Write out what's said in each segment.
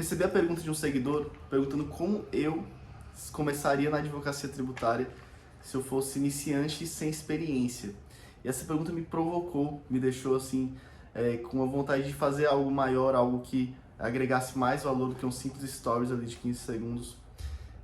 Recebi a pergunta de um seguidor perguntando como eu começaria na advocacia tributária se eu fosse iniciante sem experiência. E essa pergunta me provocou, me deixou assim, com a vontade de fazer algo maior, algo que agregasse mais valor do que um simples stories ali de 15 segundos.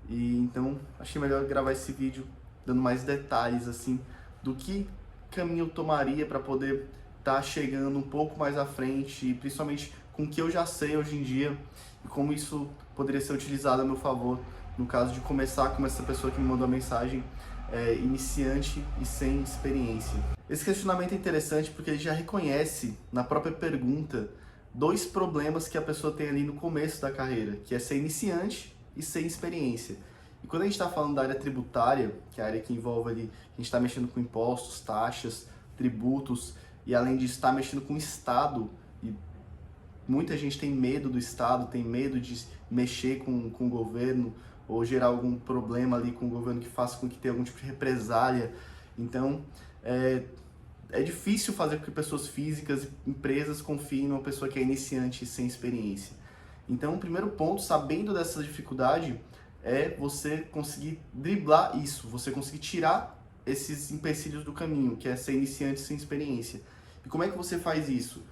E então achei melhor gravar esse vídeo dando mais detalhes assim do que caminho eu tomaria para poder estar chegando um pouco mais à frente, e principalmente com o que eu já sei hoje em dia e como isso poderia ser utilizado a meu favor no caso de começar como essa pessoa que me mandou a mensagem, iniciante e sem experiência. Esse questionamento é interessante porque ele já reconhece na própria pergunta dois problemas que a pessoa tem ali no começo da carreira, que é ser iniciante e sem experiência. E quando a gente está falando da área tributária, que é a área que envolve ali, a gente está mexendo com impostos, taxas, tributos, e além disso está mexendo com o Estado, e muita gente tem medo do Estado, tem medo de mexer com o governo, ou gerar algum problema ali com o governo que faça com que tenha algum tipo de represália. Então, é difícil fazer com que pessoas físicas e empresas confiem numa pessoa que é iniciante e sem experiência. Então, o primeiro ponto, sabendo dessa dificuldade, é você conseguir driblar isso, você conseguir tirar esses empecilhos do caminho, que é ser iniciante sem experiência. E como é que você faz isso?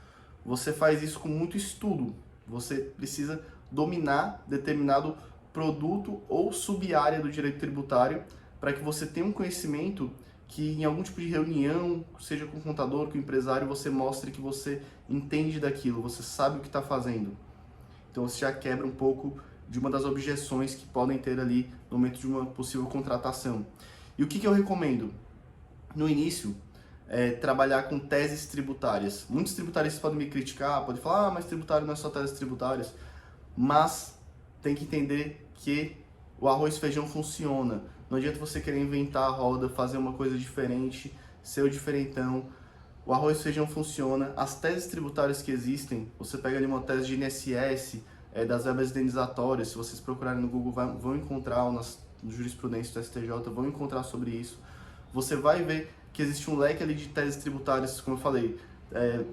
Você faz isso com muito estudo. Você precisa dominar determinado produto ou sub-área do direito tributário para que você tenha um conhecimento que em algum tipo de reunião, seja com o contador, com o empresário, você mostre que você entende daquilo, você sabe o que está fazendo. Então você já quebra um pouco de uma das objeções que podem ter ali no momento de uma possível contratação. E o que eu recomendo? No início, trabalhar com teses tributárias. Muitos tributários podem me criticar, podem falar, mas tributário não é só teses tributárias, mas tem que entender que o arroz e feijão funciona. Não adianta você querer inventar a roda, fazer uma coisa diferente, ser o diferentão. O arroz e feijão funciona. As teses tributárias que existem, você pega ali uma tese de INSS, das verbas indenizatórias, se vocês procurarem no Google vão encontrar, nas jurisprudência do STJ, vão encontrar sobre isso. Você vai ver que existe um leque ali de teses tributárias, como eu falei,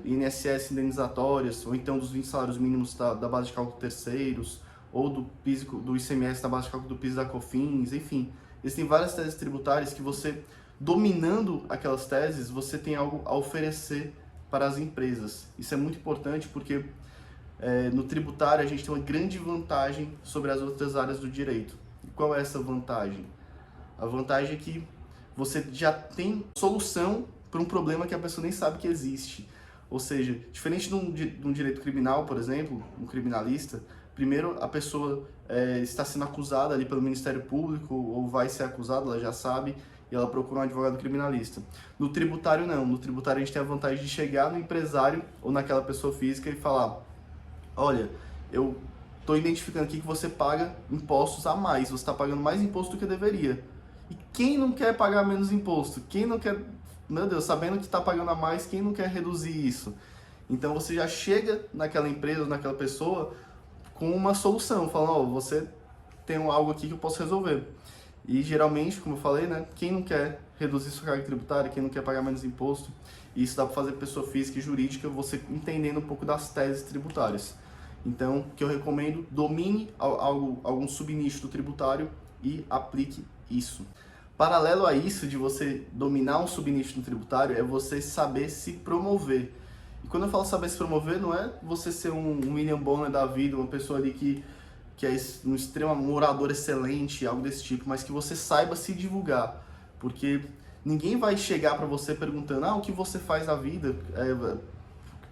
INSS indenizatórias, ou então dos 20 salários mínimos da base de cálculo terceiros, ou do PIS, do ICMS da base de cálculo do PIS da COFINS, enfim. Existem várias teses tributárias que você, dominando aquelas teses, você tem algo a oferecer para as empresas. Isso é muito importante porque no tributário a gente tem uma grande vantagem sobre as outras áreas do direito. E qual é essa vantagem? A vantagem é que você já tem solução para um problema que a pessoa nem sabe que existe. Ou seja, diferente de um direito criminal, por exemplo, um criminalista, primeiro a pessoa está sendo acusada ali pelo Ministério Público ou vai ser acusada, ela já sabe, e ela procura um advogado criminalista. No tributário não, no tributário a gente tem a vantagem de chegar no empresário ou naquela pessoa física e falar: olha, eu estou identificando aqui que você paga impostos a mais, você está pagando mais imposto do que deveria. E quem não quer pagar menos imposto? Quem não quer, meu Deus, sabendo que está pagando a mais, quem não quer reduzir isso? Então você já chega naquela empresa, naquela pessoa, com uma solução, falando: ó, você tem algo aqui que eu posso resolver. E geralmente, como eu falei, né, quem não quer reduzir sua carga tributária, quem não quer pagar menos imposto, e isso dá para fazer pessoa física e jurídica, você entendendo um pouco das teses tributárias. Então, o que eu recomendo, domine algum subnicho do tributário e aplique isso. Paralelo a isso, de você dominar um subnicho do tributário, é você saber se promover. E quando eu falo saber se promover, não é você ser um William Bonner da vida, uma pessoa ali que é um extremo orador excelente, algo desse tipo, mas que você saiba se divulgar. Porque ninguém vai chegar para você perguntando: o que você faz na vida?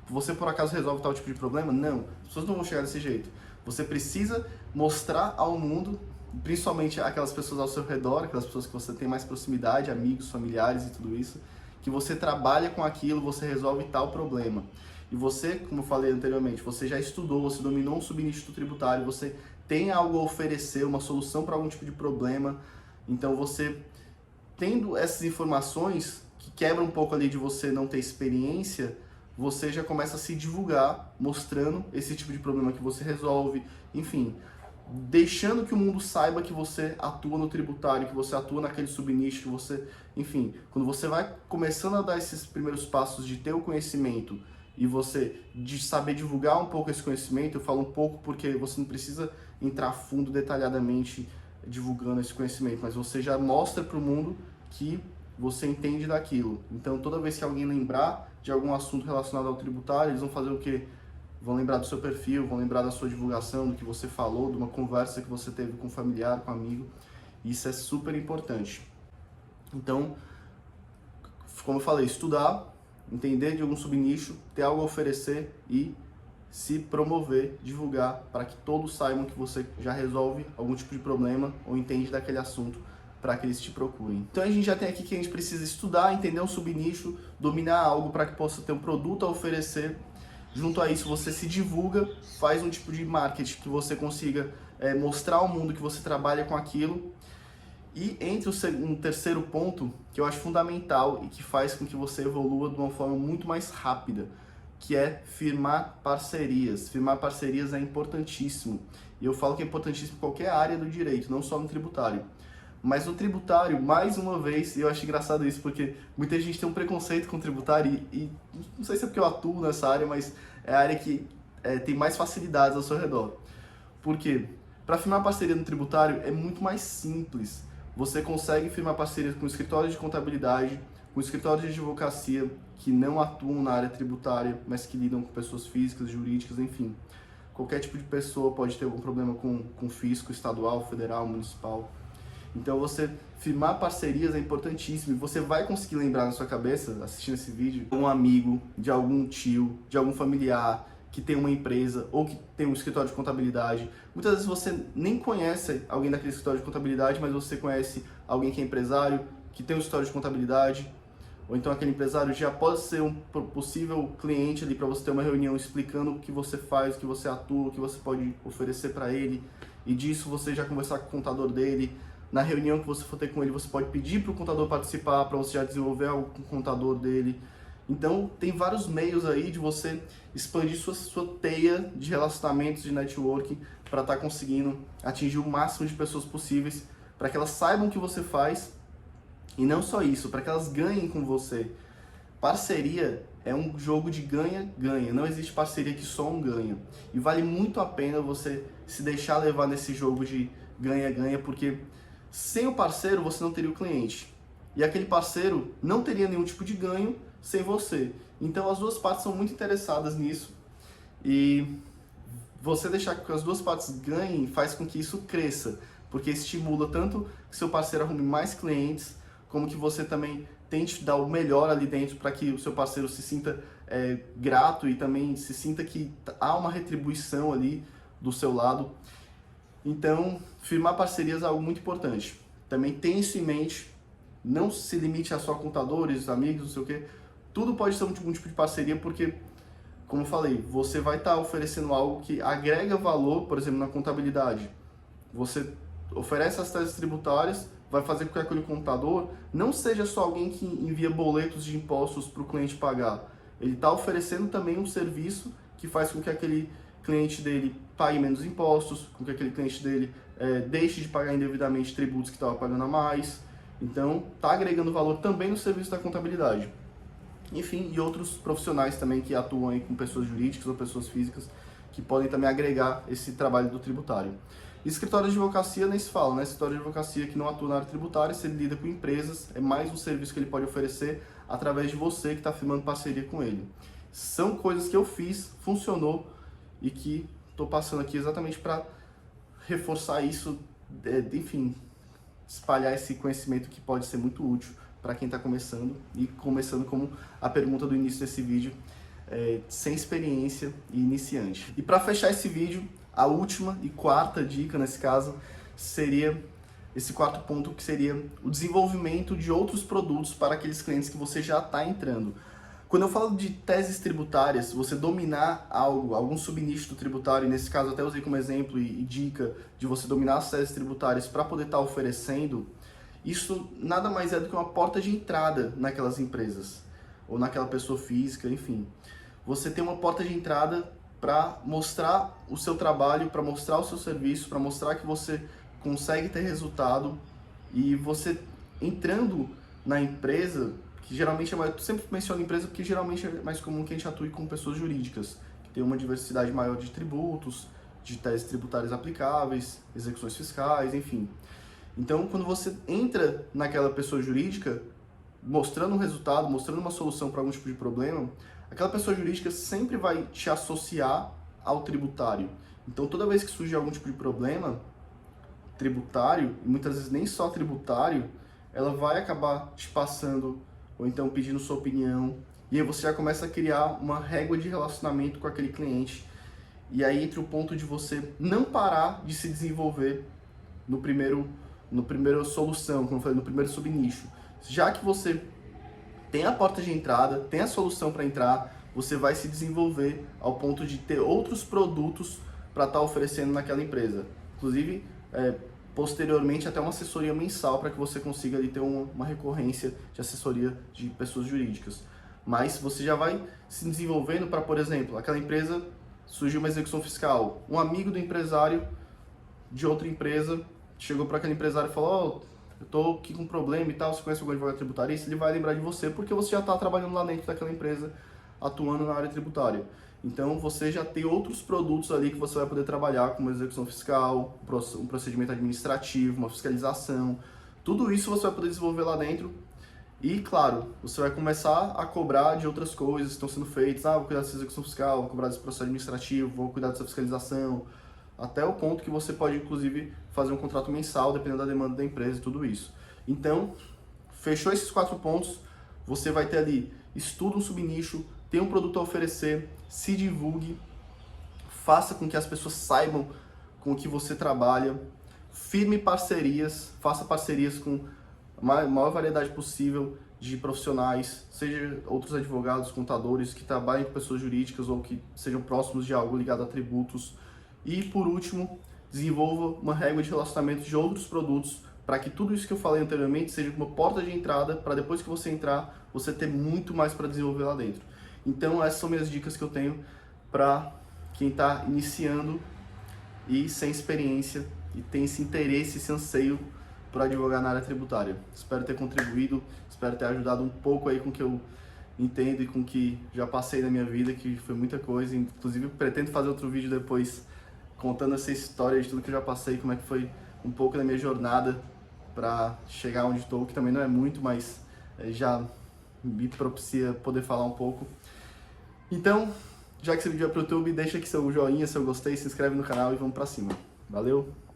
Você por acaso resolve tal tipo de problema? Não, as pessoas não vão chegar desse jeito. Você precisa mostrar ao mundo, principalmente aquelas pessoas ao seu redor, aquelas pessoas que você tem mais proximidade, amigos, familiares e tudo isso, que você trabalha com aquilo, você resolve tal problema. E você, como eu falei anteriormente, você já estudou, você dominou um subnicho do tributário, você tem algo a oferecer, uma solução para algum tipo de problema. Então você, tendo essas informações, que quebram um pouco ali de você não ter experiência, você já começa a se divulgar, mostrando esse tipo de problema que você resolve, enfim, deixando que o mundo saiba que você atua no tributário, que você atua naquele subnicho, que você, enfim, quando você vai começando a dar esses primeiros passos de ter o conhecimento e você de saber divulgar um pouco esse conhecimento. Eu falo um pouco porque você não precisa entrar a fundo detalhadamente divulgando esse conhecimento, mas você já mostra para o mundo que você entende daquilo. Então, toda vez que alguém lembrar de algum assunto relacionado ao tributário, eles vão fazer o quê? Vão lembrar do seu perfil, vão lembrar da sua divulgação, do que você falou, de uma conversa que você teve com um familiar, com um amigo. Isso é super importante. Então, como eu falei, estudar, entender de algum subnicho, ter algo a oferecer e se promover, divulgar, para que todos saibam que você já resolve algum tipo de problema ou entende daquele assunto para que eles te procurem. Então a gente já tem aqui que a gente precisa estudar, entender um subnicho, dominar algo para que possa ter um produto a oferecer. Junto a isso, você se divulga, faz um tipo de marketing que você consiga mostrar ao mundo que você trabalha com aquilo. E entre um terceiro ponto, que eu acho fundamental e que faz com que você evolua de uma forma muito mais rápida, que é firmar parcerias. Firmar parcerias é importantíssimo. E eu falo que é importantíssimo em qualquer área do direito, não só no tributário. Mas no tributário, mais uma vez, e eu acho engraçado isso, porque muita gente tem um preconceito com o tributário e não sei se é porque eu atuo nessa área, mas é a área que tem mais facilidades ao seu redor. Por quê? Para firmar parceria no tributário é muito mais simples. Você consegue firmar parcerias com escritórios de contabilidade, com escritórios de advocacia que não atuam na área tributária, mas que lidam com pessoas físicas, jurídicas, enfim. Qualquer tipo de pessoa pode ter algum problema com fisco estadual, federal, municipal. Então você firmar parcerias é importantíssimo e você vai conseguir lembrar na sua cabeça, assistindo esse vídeo, de um amigo, de algum tio, de algum familiar que tem uma empresa ou que tem um escritório de contabilidade. Muitas vezes você nem conhece alguém daquele escritório de contabilidade, mas você conhece alguém que é empresário, que tem um escritório de contabilidade, ou então aquele empresário já pode ser um possível cliente ali para você ter uma reunião explicando o que você faz, o que você atua, o que você pode oferecer para ele, e disso você já conversar com o contador dele. Na reunião que você for ter com ele, você pode pedir para o contador participar, para você já desenvolver algo com o contador dele. Então, tem vários meios aí de você expandir sua teia de relacionamentos, de networking, para estar conseguindo atingir o máximo de pessoas possíveis, para que elas saibam o que você faz, e não só isso, para que elas ganhem com você. Parceria é um jogo de ganha-ganha, não existe parceria que só um ganha. E vale muito a pena você se deixar levar nesse jogo de ganha-ganha, porque sem o parceiro você não teria o cliente. E aquele parceiro não teria nenhum tipo de ganho sem você. Então as duas partes são muito interessadas nisso. E você deixar que as duas partes ganhem faz com que isso cresça. Porque estimula tanto que seu parceiro arrume mais clientes, como que você também tente dar o melhor ali dentro para que o seu parceiro se sinta grato e também se sinta que há uma retribuição ali do seu lado. Então, firmar parcerias é algo muito importante. Também tenha isso em mente, não se limite a só contadores, amigos, não sei o quê. Tudo pode ser um tipo de parceria, porque, como eu falei, você vai estar oferecendo algo que agrega valor, por exemplo, na contabilidade. Você oferece as teses tributárias, vai fazer com que aquele contador não seja só alguém que envia boletos de impostos para o cliente pagar. Ele está oferecendo também um serviço que faz com que aquele cliente dele pague menos impostos, com que aquele cliente dele deixe de pagar indevidamente tributos que estava pagando a mais. Então, está agregando valor também no serviço da contabilidade. Enfim, e outros profissionais também que atuam aí com pessoas jurídicas ou pessoas físicas que podem também agregar esse trabalho do tributário. Escritório de advocacia nem se fala, né? Escritório de advocacia que não atua na área tributária, se ele lida com empresas, é mais um serviço que ele pode oferecer através de você que está firmando parceria com ele. São coisas que eu fiz, funcionou e que estou passando aqui exatamente para reforçar isso, enfim, espalhar esse conhecimento que pode ser muito útil para quem está começando, e começando como a pergunta do início desse vídeo, sem experiência e iniciante. E para fechar esse vídeo, a última e quarta dica nesse caso seria esse quarto ponto, que seria o desenvolvimento de outros produtos para aqueles clientes que você já está entrando. Quando eu falo de teses tributárias, você dominar algo, algum subnicho do tributário, e nesse caso até usei como exemplo e dica de você dominar as teses tributárias para poder estar oferecendo, isso nada mais é do que uma porta de entrada naquelas empresas, ou naquela pessoa física, enfim. Você tem uma porta de entrada para mostrar o seu trabalho, para mostrar o seu serviço, para mostrar que você consegue ter resultado, e você entrando na empresa que geralmente eu sempre menciono empresa porque geralmente é mais comum que a gente atue com pessoas jurídicas, que tem uma diversidade maior de tributos, de teses tributárias aplicáveis, execuções fiscais, enfim. Então, quando você entra naquela pessoa jurídica, mostrando um resultado, mostrando uma solução para algum tipo de problema, aquela pessoa jurídica sempre vai te associar ao tributário. Então, toda vez que surge algum tipo de problema tributário, e muitas vezes nem só tributário, ela vai acabar te passando ou então pedindo sua opinião, e aí você já começa a criar uma régua de relacionamento com aquele cliente. E aí entra o ponto de você não parar de se desenvolver no primeiro solução, como eu falei, no primeiro subnicho. Já que você tem a porta de entrada, tem a solução para entrar, você vai se desenvolver ao ponto de ter outros produtos para estar oferecendo naquela empresa. Inclusive, posteriormente, até uma assessoria mensal para que você consiga ali ter uma recorrência de assessoria de pessoas jurídicas. Mas você já vai se desenvolvendo para, por exemplo, aquela empresa surgiu uma execução fiscal, um amigo do empresário de outra empresa chegou para aquele empresário e falou: eu tô aqui com um problema e tal, você conhece algum advogado tributarista? Ele vai lembrar de você porque você já está trabalhando lá dentro daquela empresa, atuando na área tributária. Então você já tem outros produtos ali que você vai poder trabalhar, como execução fiscal, um procedimento administrativo, uma fiscalização. Tudo isso você vai poder desenvolver lá dentro. E, claro, você vai começar a cobrar de outras coisas que estão sendo feitas. Vou cuidar dessa execução fiscal, vou cobrar desse processo administrativo, vou cuidar dessa fiscalização. Até o ponto que você pode, inclusive, fazer um contrato mensal, dependendo da demanda da empresa e tudo isso. Então, fechou esses 4 pontos, você vai ter ali, estuda um subnicho, tem um produto a oferecer, se divulgue, faça com que as pessoas saibam com o que você trabalha, firme parcerias, faça parcerias com a maior variedade possível de profissionais, seja outros advogados, contadores que trabalhem com pessoas jurídicas ou que sejam próximos de algo ligado a tributos. E, por último, desenvolva uma régua de relacionamento de outros produtos para que tudo isso que eu falei anteriormente seja uma porta de entrada para depois que você entrar, você ter muito mais para desenvolver lá dentro. Então, essas são minhas dicas que eu tenho para quem está iniciando e sem experiência e tem esse interesse, esse anseio por advogar na área tributária. Espero ter contribuído, espero ter ajudado um pouco aí com o que eu entendo e com o que já passei na minha vida, que foi muita coisa. Inclusive, pretendo fazer outro vídeo depois contando essa história de tudo que eu já passei, como é que foi um pouco da minha jornada para chegar onde estou, que também não é muito, mas já me propicia poder falar um pouco. Então, já que esse vídeo é pro YouTube, deixa aqui seu joinha, seu gostei, se inscreve no canal e vamos pra cima. Valeu!